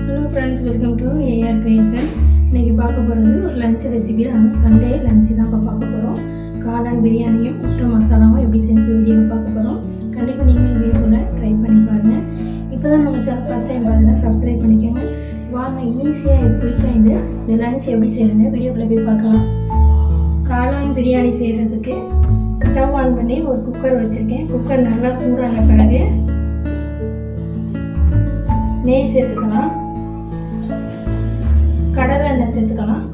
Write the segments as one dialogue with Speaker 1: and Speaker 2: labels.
Speaker 1: Hello friends, welcome to A R creation. இன்றைக்கி பார்க்க போகிறது ஒரு லஞ்ச் ரெசிபி தான். சண்டே லஞ்சு தான் இப்போ பார்க்க போகிறோம். காளான் பிரியாணியும் முட்டை மசாலாவும் எப்படி செஞ்சு வீடியோவில் பார்க்க போகிறோம். கண்டிப்பாக நீங்களும் இதே போல் ட்ரை பண்ணி பாருங்கள். இப்போ தான் நம்ம சேனல் ஃபஸ்ட் டைம் பாருங்கள், சப்ஸ்கிரைப் பண்ணிக்கோங்க. வாங்க ஈஸியாக குயிக்காக இந்த லஞ்ச் எப்படி செய்கிறது வீடியோக்குள்ளே போய் பார்க்கலாம். காளான் பிரியாணி செய்கிறதுக்கு ஸ்டவ் ஆன் பண்ணி ஒரு குக்கர் வச்சுருக்கேன். குக்கர் நல்லா சூடான பிறகு நெய் சேர்த்துக்கலாம், கடலை எண்ணெய் சேர்த்துக்கலாம்.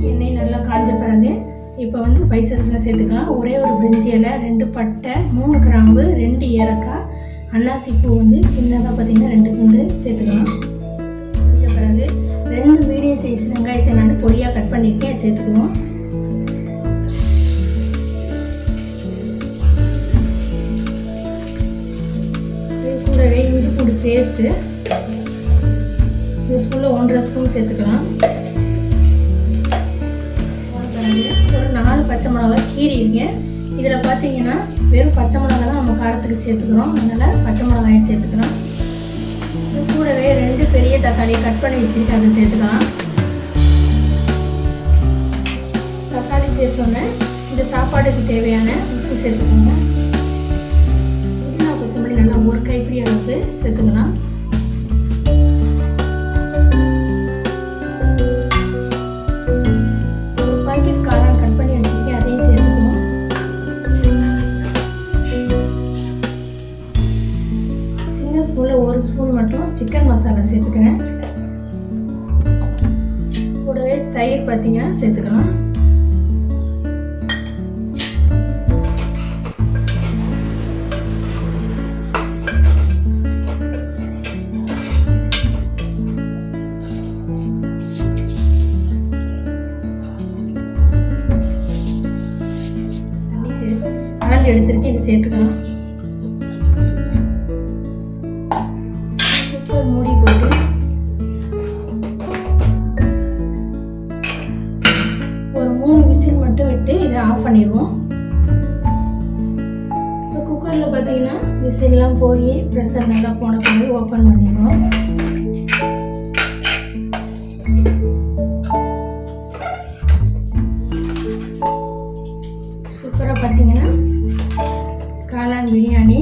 Speaker 1: எண்ணெய் நல்லா காஞ்ச பிறகு இப்போ ஸ்பைசஸ்லாம் சேர்த்துக்கலாம். ஒரே ஒரு பிரிஞ்சி இலை, 2 பட்டை, 3 கிராம்பு, 2 ஏலக்காய், அன்னாசி பூ சின்னதாக பார்த்தீங்கன்னா 2 துண்டு சேர்த்துக்கலாம். சேர்த்த பிறகு 2 மீடியம் சைஸ் வெங்காயத்தை நான் பொடியாக கட் பண்ணியிருக்கேன், சேர்த்துக்குவோம். கூடவே இஞ்சி பூண்டு பேஸ்ட்டு இந்த ஸ்பூனில் 1.5 ஸ்பூன் சேர்த்துக்கலாம். ஒரு 4 பச்சை மிளகாய் கீறியிருக்கேன். இதில் பார்த்தீங்கன்னா வெறும் பச்சை மிளகாய் தான் நம்ம காரத்துக்கு சேர்த்துக்கிறோம், அதனால் பச்சை மிளகாயை சேர்த்துக்கலாம். இது கூடவே 2 பெரிய தக்காளியை கட் பண்ணி வச்சுட்டு அதை சேர்த்துக்கலாம். தக்காளி சேர்த்தோன்னே இந்த சாப்பாடுக்கு தேவையான உப்பு சேர்த்துக்கோங்க. கொத்தமல்லி நல்லா ஒரு கைப்பிடி அளவுக்கு சேர்த்துக்கலாம். ஒரு பாக்கெட் காளான் கட் பண்ணி வச்சுருக்கேன், அதையும் சேர்த்துக்கணும். சின்ன ஸ்பூனில் 1 ஸ்பூன் மட்டும் சிக்கன் மசாலா சேர்த்துக்கிறேன். கூடவே தயிர் பார்த்தீங்கன்னா சேர்த்துக்கலாம். எடுத்துருக்கேன், இது சேர்த்துக்கலாம். குக்கர் மூடி போட்டு ஒரு 3 விசில் மட்டும் விட்டு இதை ஆஃப் பண்ணிடுவோம். இப்போ குக்கரில் பார்த்தீங்கன்னா விசில்லாம் போய் ப்ரெஷர் நல்லா போன பிறகு ஓப்பன் பண்ணிடுவோம். சூப்பராக பார்த்தீங்கன்னா காளான் பிரியாணி